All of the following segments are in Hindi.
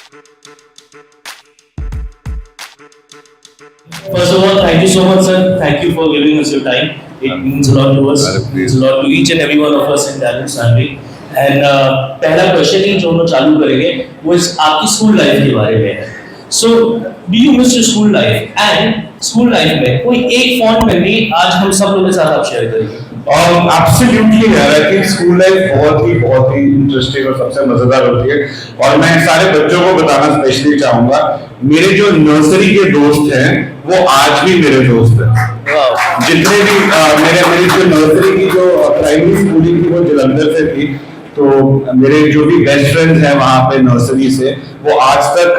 First of all, thank you so much, sir. Thank you for giving us your time. It means a lot to us. It means a lot to each and every one of us in Talent family. And पहला क्वेश्चन ही जो हम लोग चालू करेंगे वो इस आपकी स्कूल लाइफ के बारे में है. So, do you miss your school life? And school life में कोई एक फॉन्ड मेमोरी आज हम सब लोगों के साथ आप शेयर करेंगे. एब्सोल्युटली यार, आई थिंक स्कूल लाइफ बहुत ही इंटरेस्टिंग और सबसे मजेदार होती है. और मैं सारे बच्चों को बताना स्पेशली चाहूंगा, मेरे जो नर्सरी के दोस्त हैं वो आज भी मेरे दोस्त हैं. जितने भी मेरी जो नर्सरी की जो प्राइमरी स्कूलिंग थी वो जलंधर से थी, तो मेरे जो भी बेस्ट फ्रेंड्स हैं वहाँ पे नर्सरी से, वो आज तक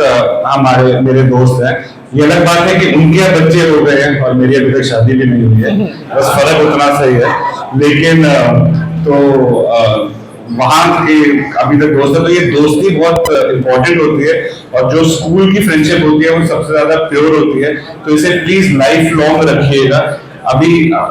मेरे दोस्त हैं. ये अलग बात है कि उनके बच्चे हो गए हैं और मेरी अभी तक शादी भी नहीं हुई है, बस फर्क उतना सही है. लेकिन वहाँ के अभी तक दोस्त है, तो ये दोस्ती बहुत इंपॉर्टेंट होती है. और जो स्कूल की फ्रेंडशिप होती है वो सबसे ज्यादा प्योर होती है, तो इसे प्लीज लाइफ लॉन्ग रखिएगा. अभी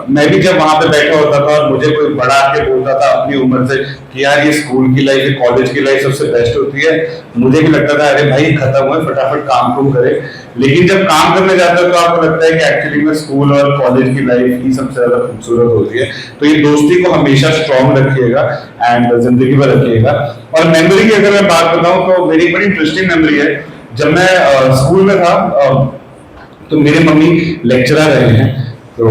मैं भी जब वहां पे बैठा होता था और मुझे कोई बड़ा आके बोलता था अपनी उम्र से कि यार ये स्कूल की लाइफ, कॉलेज की लाइफ सबसे बेस्ट होती है, मुझे भी लगता था अरे भाई खत्म हुए, फटाफट काम करे. लेकिन जब काम करने जाते हो तो आपको लगता है कि एक्चुअली में स्कूल और कॉलेज की लाइफ ही सबसे ज्यादा खूबसूरत होती है. तो ये दोस्ती को हमेशा स्ट्रॉन्ग रखिएगा एंड जिंदगी भर रखिएगा. और मेमोरी की अगर मैं बात बताऊं तो मेरी बड़ी इंटरेस्टिंग मेमोरी है. जब मैं स्कूल में था तो मेरे मम्मी लेक्चरर रहे हैं, तो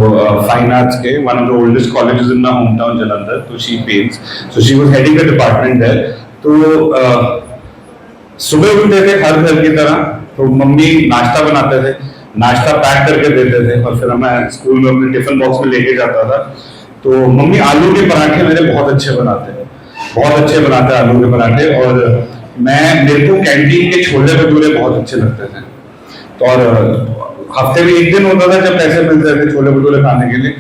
फाइन आर्ट्स के one of the oldest colleges in my home town Jalandhar. तो she paints, so she was heading the department there. तो सुबह उठते थे हर घर की तरह, तो मम्मी नाश्ता बनाते थे, नाश्ता पैक करके देते थे और फिर मैं स्कूल में अपने टिफिन बॉक्स में लेके जाता था. तो मम्मी आलू के पराठे मेरे बहुत अच्छे बनाते हैं आलू के पराठे. और मेरे को कैंटीन के छोले भटूरे बहुत अच्छे लगते थे. तो और हफ्ते में एक दिन होता था जब पैसे मिलते थे छोले भटूरे खाने के लिए,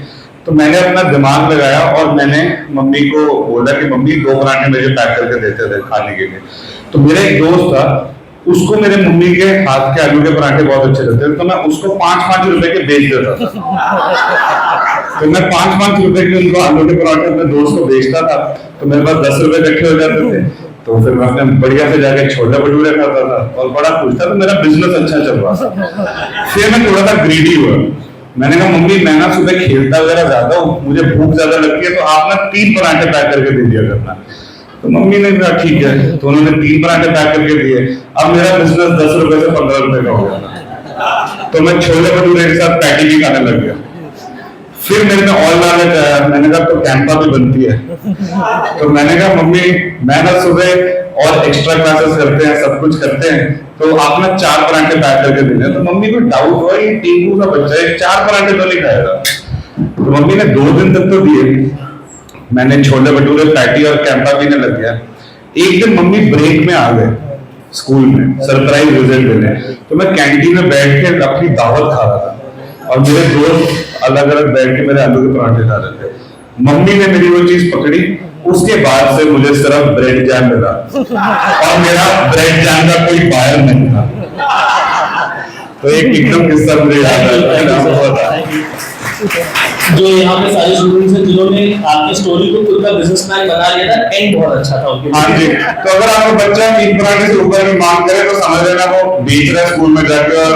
तो मैंने अपना दिमाग लगाया और मैंने मम्मी को बोला कि मम्मी 2 पराठे मुझे पैक करके देते थे खाने के लिए. तो मेरा एक दोस्त था, उसको मेरे मम्मी के हाथ के आलू के पराठे बहुत अच्छे लगते थे, तो मैं उसको 5-5 रुपए के बेच देता था. तो मैं 5-5 रुपए के उनको आलू के पराठे अपने दोस्त को बेचता था, तो मेरे पास 10 रुपए इकट्ठे हो जाते थे. तो फिर मैं अपने बढ़िया से जाके छोले भटूरे खाता था और बड़ा खुश था. तो मेरा बिजनेस अच्छा चल रहा था. फिर मैं थोड़ा सा ग्रीडी हुआ. मैंने कहा मम्मी मैं ना सुबह खेलता वगैरह ज्यादा हूँ, मुझे भूख ज्यादा लगती है, तो आप ना 3 पराठे पैक करके दे दिया करना. तो मम्मी ने कहा ठीक है, तो उन्होंने 3 पराठे पैक करके दिए. अब मेरा बिजनेस 10 रुपए से 15 रुपए का हो गया. तो मैं छोले भटूरे के साथ पैटी भी खाने लग गया. फिर मेरे में और लालच आया, मैंने कहा तो कैंपा भी बनती है. तो मैंने कहा मम्मी मैं ना सुबह और एक्स्ट्रा क्लासेस करते हैं, सब कुछ करते हैं, तो आप ना 4 पराठे पैक करके देना. तो मम्मी को डाउट हुआ ये टीकू का बच्चा है 4 पराठे तो नहीं खाएगा. तो मम्मी ने 2 दिन तक तो दिए. मैंने छोले भटूरे पैटी और कैंपा पीने लग गया. एक दिन मम्मी ब्रेक में आ गए स्कूल में सरप्राइज विजिट देने. तो मैं कैंटीन में बैठ के अपनी दावत खा रहा था और मेरे दोस्त अलग अलग बैठ के मेरे आलू के पराठे खा रहे थे. मम्मी ने मेरी वो चीज पकड़ी. उसके बाद से मुझे सिर्फ ब्रेड जैम मिला और मेरा ब्रेड जैम का कोई बायर नहीं था. तो एक एकदम किस्सा मुझे याद है. जो यहाँ पे सारे स्टूडेंट्स हैं जिन्होंने आपकी स्टोरी को खुद का बिजनेसमैन बना लिया था, एंड बहुत अच्छा था उनके. हाँ जी. तो अगर आपको बच्चा 3 पराठे से ऊपर की मांग करे तो समझ लेना वो बेच रहा है स्कूल में जाके और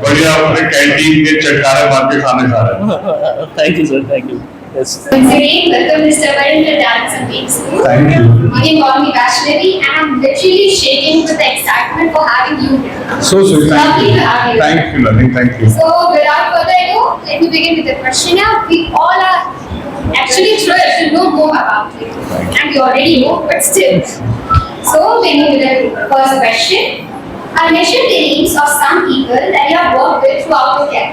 बढ़िया अपने कैंटीन के चटकारे मार के खाने खा रहा है. Thank you sir, thank you. Yes. Once again, welcome Mr. Varun to Dance and Beat School. Thank you. You can call me Vaishnavi, and I'm literally shaking with the excitement for having you here. So sweet. Lovely to have you. Thank you, lovely. Thank you. So, without further ado, let me begin with the questionnaire. We all are actually thrilled to know more about you, and we already know, but still. So, begin with the first question. I'll mention the names of some people that you have worked with throughout your career,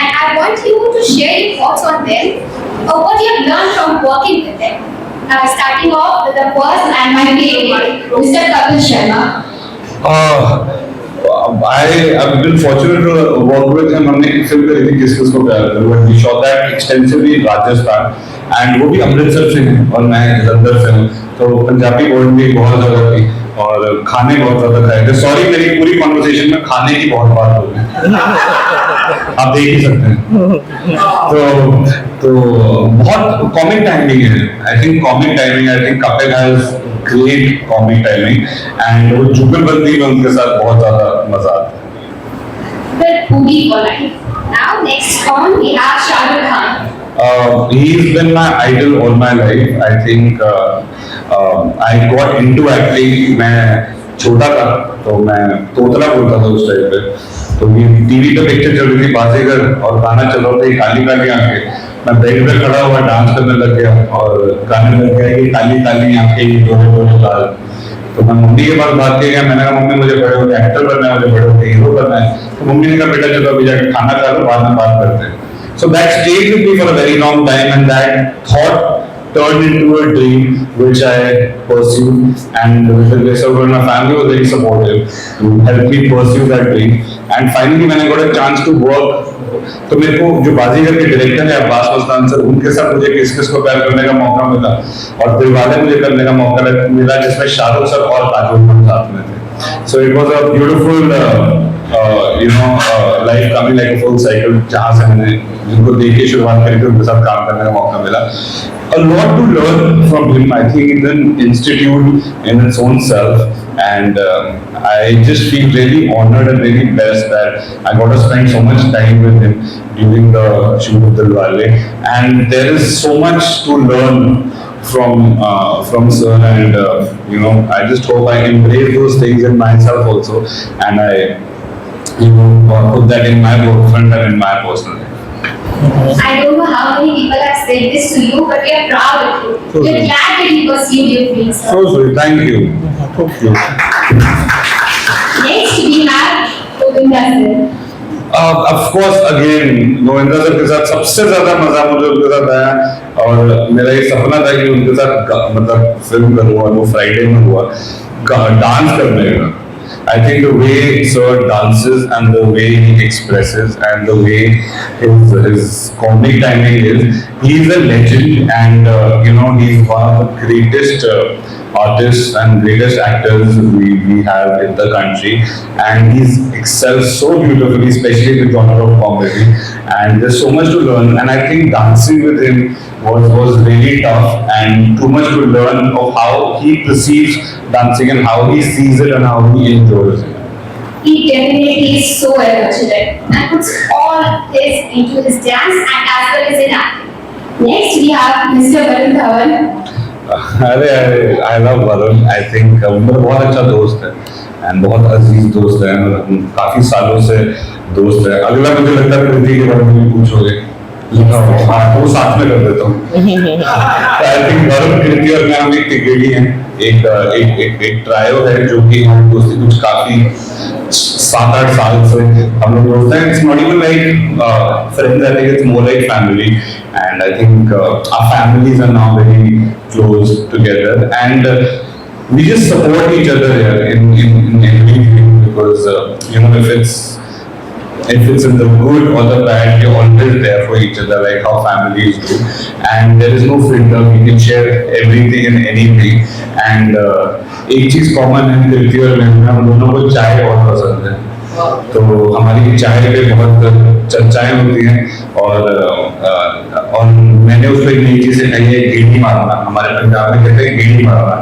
and I want you to share your thoughts on them or what you have learned from working with them. Starting off with the first and my favorite, Mr. Kapil Sharma. I've been fortunate to work with him. हमने एक फिल्म करी थी किस को प्यार करूं. We shot that extensively in Rajasthan and वो भी अमृतसर से हैं और मैं जलंधर से हूँ. तो पंजाबी बोर्ड भी बहुत ज्यादा थी और खाने बहुत ज्यादा खाए थे. सॉरी मेरी पूरी कॉन्वर्सेशन में खाने की बहुत बात हो गई, आप देख ही सकते हैं. तो बहुत कॉमिक टाइमिंग है. I think Kapil has great comic timing and वो जुगलबंदी में उनके साथ बहुत ज्यादा मजा आता है. The foodie for life. Now next on we have Shah Rukh Khan. He's been my idol all my life. I think I got into acting. मैं छोटा था तो मैं तोतला बोलता था उस टाइम पे. तो ये टीवी पे पिक्चर चल रही थी बाजीगर और गाना चल रहा था काली काली आंखें. मैं बेड पे खड़ा हुआ डांस करने लग गया और गाने लग गया कि काली काली आंखें ये डोले डोले लाल. तो मैं मम्मी के पास बात किया. मैंने कहा मम्मी मुझे बड़े होकर एक्टर बनना है, मुझे बड़े होकर हीरो बनना है. तो मम्मी ने कहा बेटा चलो अभी जाके खाना खा लो बाद में बात करते हैं. So that stayed with me for a very long time, and that thought turned into a dream which I pursued, and with the grace of God, my family was very supportive to help me pursue that dream. And finally, when I got a chance to work, तो मेरे को जो बाजीगर के डायरेक्टर है अब्बास मस्तान सर, उनके साथ मुझे किस किस को प्यार करने का मौका मिला और दिलवाले मुझे करने का मौका मिला जिसमें शाहरुख सर और काजोल खान साथ में थे. So it was a beautiful life coming like a full cycle जहाँ से मैंने जिनको देख के शुरुआत करी थी उनके साथ काम करने का मौका मिला. A lot to learn from him. I think it's an institute in its own self, and I just feel really honored and really blessed that I got to spend so much time with him during the shoot of Dilwale, and there is so much to learn from sir, and I just hope I embrace those things in myself also, and I put that in my work front and in my personal life. I don't know how many people have said this to you, but we are proud of you. We are glad that you pursued your dreams, sir. So sweet, thank you. Next we have Govinda sir. Of course, again, Govinda sir के साथ सबसे ज्यादा मजा मुझे उनके साथ आया और मेरा ये सपना था कि उनके साथ मतलब फिल्म करूँ और वो फ्राइडे में हुआ डांस करने का. I think the way sir dances and the way he expresses and the way his comic timing is, he's a legend, and he's one of the greatest artists and greatest actors we have in the country, and he's excels so beautifully, especially in the genre of comedy, and there's so much to learn, and I think dancing with him was really tough, and too much to learn of how he perceives dancing and how he sees it and how he enjoys it. He definitely is so energetic and puts all his into his dance and as well as in acting. Next we have Mr. Varun Dhawan. अरे I love Varun. I think मेरा बहुत अच्छा दोस्त है एंड बहुत अजीज दोस्त है. काफी सालों से दोस्त है. अगला मुझे लगता है कृति के बारे में पूछोगे हाँ वो साथ में कर देता हूँ. आई थिंक वरुण, कृति और मैं हम एक टिकेटी हैं. एक ट्रायो है जो कि हम दोस्ती कुछ काफी 7-8 साल से हम लोग दोस्त हैं. It's not even like friends, I think it's more like family, and I think our families are now very close together, and we just support each other here in everything, because if it's in the good or the bad, you're always there for each other, like how families do, and there is no filter. We can share everything and anything, and एक चीज कॉमन है कृति और मैं, हम दोनों को चाय बहुत पसंद है. तो हमारी चाय पे बहुत चर्चाएं होती हैं, और मैंने उसको एक नई चीज सिखाई है, गेड़ी मारना. हमारे पंजाब में कहते हैं गेड़ी मारना,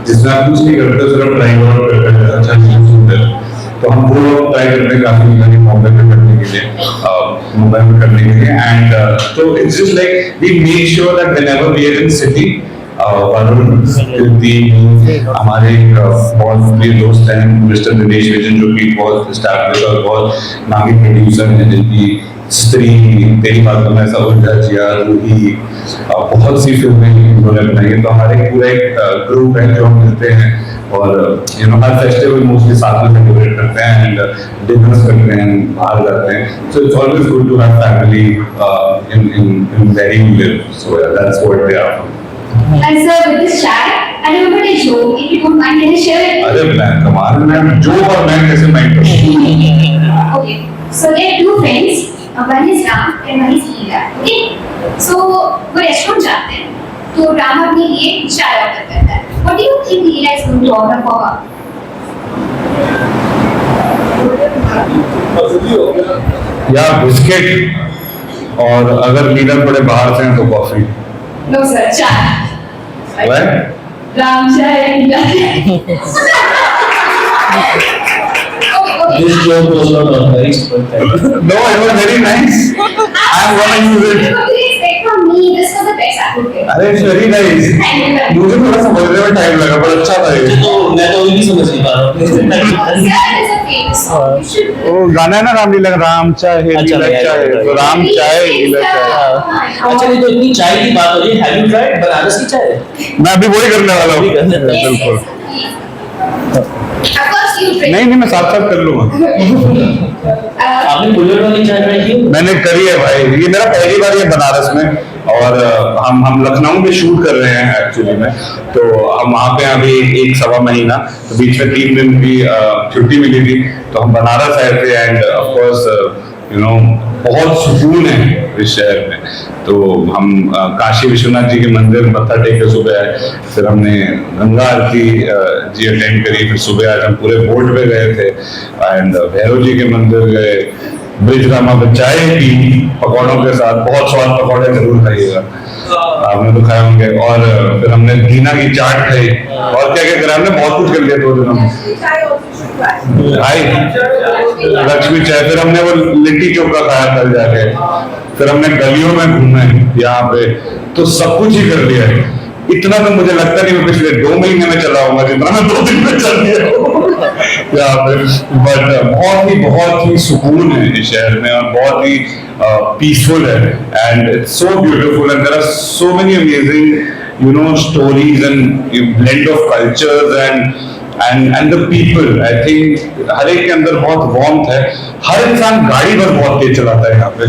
जिसमें आप कुछ नहीं करते, सिर्फ ड्राइव आउट करते हैं. अच्छा सुंदर. तो हम वो ट्राई करते हैं काफी मुंबई में करने के लिए, एंड तो it's just like we make sure that whenever we are in city, Varun, Kriti, हमारे बहुत प्रिय दोस्त हैं मिस्टर दिनेश विजन, जो कि बहुत एस्टैब्लिश और बहुत नामी प्रोड्यूसर हैं, जिनकी स्त्री, तेरी बातों में ऐसा उलझा जिया, रूही, बहुत सी फिल्में उन्होंने बनाई है. तो हमारे पूरा एक ग्रुप है जो हम मिलते हैं और हर फेस्टिवल मोस्टली साथ में सेलिब्रेट करते हैं एंड डिनर्स करते हैं, बाहर जाते हैं. So it's always good to have family in where you live. So that's what we are. And sir, with this chat, I remember a joke. If you don't mind, can you share it? अरे मैं कमाल में जोक और मैं कैसे माइंड करूँ? Okay. So there are two friends. One is Ram and one is Leela. Okay. So वो रेस्टोरेंट जाते हैं. तो राम अपने लिए चाय ऑर्डर करता है. What do you think Leela is going to order for her? या बिस्किट, और अगर लीला थोड़े बाहर से हैं तो coffee. No sir, chai. What? Ram चाहे This joke was not organized, but thank you. No, it was very nice. I'm gonna use it. What do you expect from me? This was the best I could get. अरे it's very nice. Thank you very much. मुझे थोड़ा समझने में टाइम लगा पर अच्छा था ये। मैं तो अभी समझ नहीं पा रहा हूँ। Sir is a famous song. You should. वो गाना है ना रामलीला राम चाहे अच्छा, लीला मैं- चाहे तो राम चाहे लीला चाहे। अच्छा नहीं तो इतनी चाय की बात हो रही है, हैव यू ट्राइड बनारस की चाय? मैं अभी वही करने वाला अभी करने वाला हूँ हूँ। बिल्कुल। Of course you drink. नहीं मैं साथ साथ कर लूँगा। आपने बुलेट वाली चाय ट्राई की? मैंने करी है भाई, ये मेरा पहली बार है बनारस में और हम लखनऊ में शूट कर रहे हैं एक्चुअली में, तो हम वहाँ पे अभी एक सवा महीना, तो बीच में 3 दिन की छुट्टी मिली थी, तो हम बनारस आए थे end of course you know बहुत सुकून है इस शहर में। तो हम काशी विश्वनाथ जी के मंदिर मत्था टेक के सुबह आए, फिर हमने गंगा आरती जी अटेंड करी, फिर सुबह आज हम पूरे बोट पे गए थे एंड भैरव जी के मंदिर गए, ब्रिज रामा पे चाय पी पकौड़ों के साथ, बहुत स्वाद पकौड़े जरूर खाइएगा, आपने तो खाए होंगे, और फिर हमने दीना की चाट खाई और क्या क्या करा, हमने बहुत कुछ कर लिया 2 दिनों में। भाई लक्ष्मी चाय, फिर हमने वो लिट्टी चोखा खाया कल जाके, फिर हमने गलियों में घूमे यहाँ पे, तो सब कुछ ही कर लिया है। इतना तो मुझे लगता नहीं मैं पिछले 2 महीने में चला हूँगा जितना मैं 2 दिन में चल गया यहाँ पे, बट बहुत ही सुकून है इस शहर में और बहुत ही पीसफुल है and it's so beautiful and there are so many amazing you know stories and blend of cultures and the people. I think हर एक के अंदर बहुत वार्मथ है, हर इंसान गाड़ी पर बहुत तेज चलाता है यहाँ पे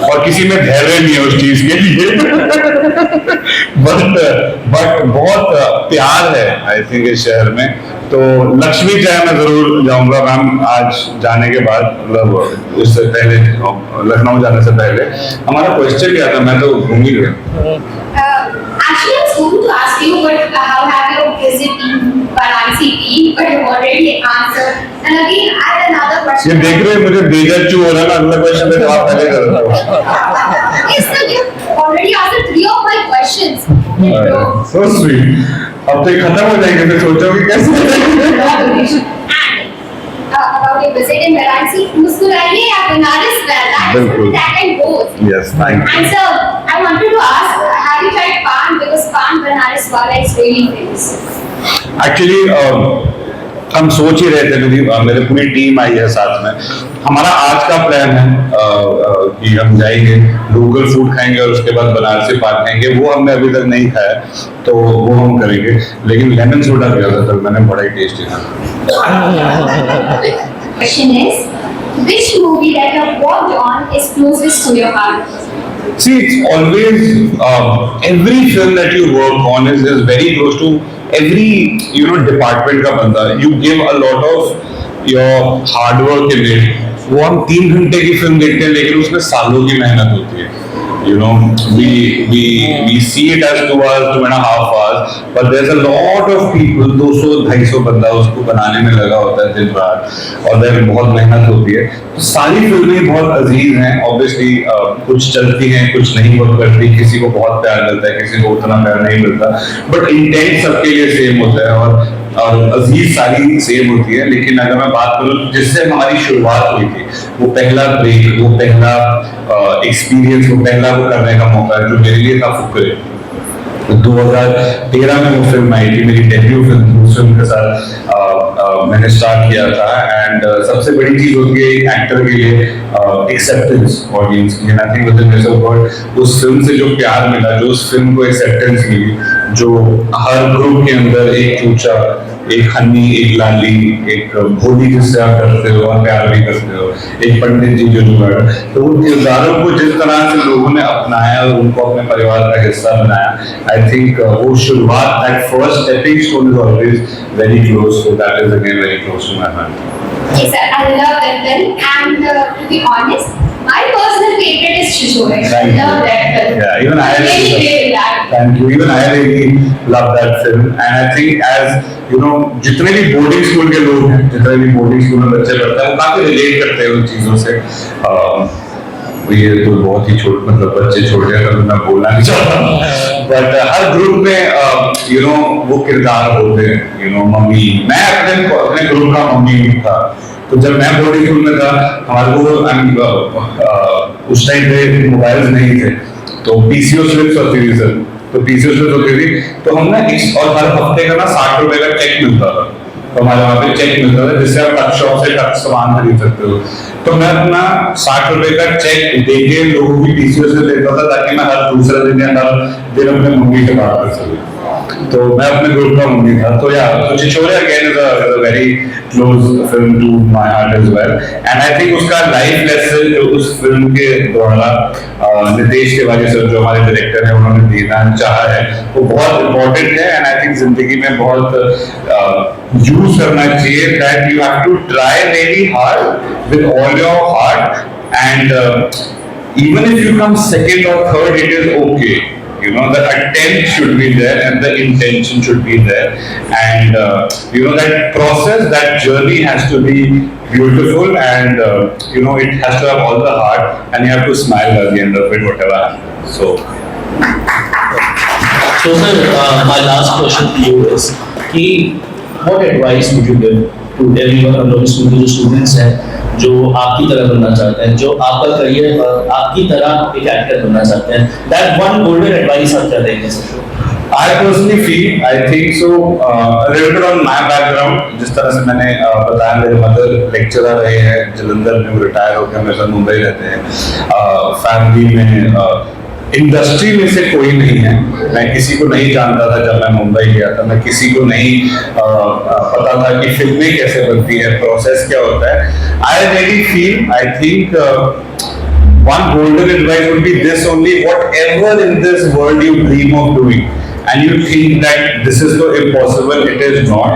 और किसी में धैर्य नहीं है उस चीज के लिए बट बहुत प्यार है आई थिंक इस शहर में। तो लक्ष्मी चाय में जरूर जाऊंगा मैम आज जाने के बाद, मतलब उससे पहले लखनऊ जाने से पहले। हमारा क्वेश्चन क्या था, मैं तो घूम ही गया। Actually, I was going to ask you, but how have your visit been, Varanasi been? But you already answered. And again, I had another ये question. देख रहे हैं मुझे बेइज्जत हो रहा है ना, अगला क्वेश्चन का जवाब पहले कर रहा हूँ। Yes, sir, you already answered 3 of my questions. So sweet. अब तो ये खत्म हो जाएंगे, फिर सोचोगे कैसे? And about your visit in Varanasi, मुस्कुराइए या बनारस that बिल्कुल। that and both. Yes, thank you. And sir, I wanted to ask, have you tried Pan? Because Pan Banaras wala is really famous. Actually हम सोच ही रहे थे क्योंकि मेरे पूरी टीम आई है साथ में। हमारा आज का प्लान है कि हम जाएंगे लोकल फूड खाएंगे और उसके बाद बनारसी पान खाएंगे, वो हमने अभी तक नहीं खाया तो वो हम करेंगे, लेकिन लेमन सोडा पिया था कल मैंने, बड़ा ही टेस्टी था। Question is, which movie that you have worked on is closest to your heart? See, it's always every film that you work on is very close to every department का बंदा। You give a lot of your hard work in it। वो हम 3 घंटे की फिल्म देखते हैं लेकिन उसमें सालों की मेहनत होती है। You know, we see it as 2 hours, 2.5 hours, but there's a lot of people, 200-250 बंदा उसको बनाने में लगा होता है दिन रात और देर बहुत मेहनत होती है। तो सारी फिल्में बहुत अजीज हैं, ऑब्वियसली कुछ चलती हैं कुछ नहीं वर्क करती, किसी को बहुत प्यार मिलता है किसी को उतना प्यार नहीं मिलता, बट इंटेंट सबके लिए सेम होता है और अजीज सारी सेम होती है। लेकिन अगर मैं बात करूँ जिससे हमारी शुरुआत हुई थी, वो पहला ब्रेक, वो पहला एक्सपीरियंस, वो पहला वो करने का मौका जो मेरे लिए था फुकरे। 2013 में वो फिल्म आई थी, मेरी डेब्यू फिल्म, उस फिल्म के साथ मैंने स्टार्ट किया था एंड सबसे बड़ी चीज होती है एक एक्टर के लिए एक्सेप्टेंस ऑडियंस की। I think with the word उस फिल्म से जो प्यार मिला, जो उस फिल्म को एक्सेप्टेंस मिली, जो हर ग्रुप के अंदर एक चूचा, एक हनी, एक लाली, एक भोली जिससे आप डरते हो और प्यार भी करते हो, एक पंडित जी जो जुगाड़, तो उन किरदारों को जिस तरह से लोगों ने अपनाया और उनको अपने परिवार का हिस्सा बनाया, आई थिंक वो शुरुआत, that first stepping stone is always very close, so that is again very close to my heart. Yes, sir, I love that film, and to be honest, my personal favorite is Shishore. I Thank you. love that film. Yeah, even I Really great in that. Thank you. Even I really love that film, and I think as you know, जितने भी बोर्डिंग स्कूल के लोग हैं, जितने भी बोर्डिंग स्कूल में बच्चे पढ़ते हैं, वो काफी रिलेट करते हैं उन चीजों से। ये तो बहुत ही छोट मतलब बच्चे छोटे हैं तो मैं बोलना नहीं चाहता बट हर ग्रुप में यू नो वो किरदार होते हैं, यू नो मम्मी, मैं अपने ग्रुप का मम्मी था। तो जब मैं बोर्डिंग स्कूल में था हमारे को उस टाइम पे मोबाइल नहीं थे तो पीसीओ स्लिप्स होती थी सर, तो पीसीओ स्लिप्स होती थी तो हम ना और हर हफ्ते का ना 60 रुपए का चेक मिलता था, तो हमारे वहाँ पे चेक मिलता था जिससे आप टच शॉप से टच सामान खरीद सकते हो। तो मैं अपना 60 रुपए का चेक देके लोगों की पीसीओ से लेता था ताकि मैं हर दूसरे दिन या हर दिन अपने मम्मी से बात कर सकूं। तो मैं अपने ग्रुप का मम्मी था। तो या तो Chhichhore again is a very close film to my heart as well and I think उसका लाइफ लेसन जो उस फिल्म के द्वारा नितेश तिवारी सर जो हमारे डायरेक्टर हैं उन्होंने देना चाहा है वो बहुत इंपॉर्टेंट है एंड आई थिंक जिंदगी में बहुत यूज करना चाहिए that you have to try very hard with all your heart and even if you come second or third it is okay, you know the attempt should be there and the intention should be there and you know that process, that journey has to be beautiful and you know it has to have all the heart and you have to smile at the end of it whatever happens. So sir, my last question to you is कि what advice would you give to everyone on those students हैं जो आपकी तरह बनना चाहते हैं, जो आपका करियर आपकी तरह एक एक्टर बनना चाहते हैं, that one golden advice आप क्या देंगे sir? I personally feel, I think so, a little bit on my background, जिस तरह से मैंने बताया मेरे मदर लेक्चरर रहे हैं जलंधर में, वो रिटायर होकर मेरे साथ मुंबई रहते हैं, फैमिली में इंडस्ट्री में से कोई नहीं है, मैं किसी को नहीं जानता था जब मैं मुंबई गया था, मैं किसी को नहीं पता था कि फिल्में कैसे बनती है, प्रोसेस क्या होता है। I really feel, I think one golden advice would be this only: whatever in this world you dream of doing and you think that this is so impossible, it is not.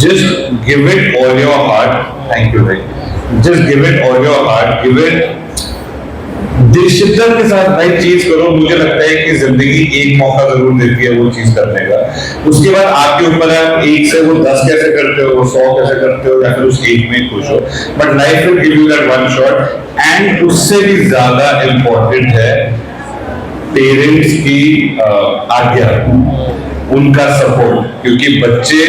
Just give it all your heart. Thank you, Ray. Just give it all your heart. Give it शिद्दत के साथ भाई चीज करो। मुझे लगता है कि जिंदगी एक मौका जरूर देती है वो चीज करने का, उसके बाद आपके ऊपर है आप एक से वो 10 कैसे करते हो, 100 कैसे करते हो या फिर उस एक में खुश हो, but life will give you that one shot. And उससे भी ज्यादा इम्पोर्टेंट है पेरेंट्स की आज्ञा, उनका सपोर्ट, क्योंकि बच्चे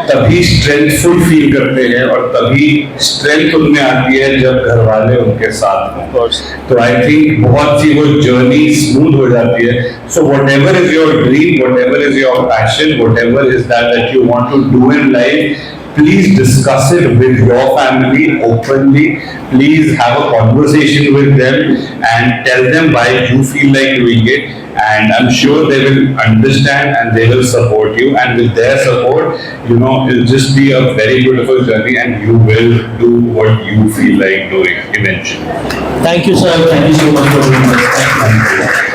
तभी स्ट्रेंथफुल फील करते हैं और तभी स्ट्रेंथ उनमें आती है जब घर वाले उनके साथ हों। तो आई थिंक बहुत सी वो जर्नी स्मूथ हो जाती है। So whatever is your dream, whatever is your passion, whatever is that you want to do in life, please discuss it with your family openly. Please have a conversation with them and tell them why you feel like doing it, and I'm sure they will understand and they will support you, and with their support, you know, it'll just be a very beautiful journey and you will do what you feel like doing eventually. Thank you sir, thank you so much for doing this. Thank you.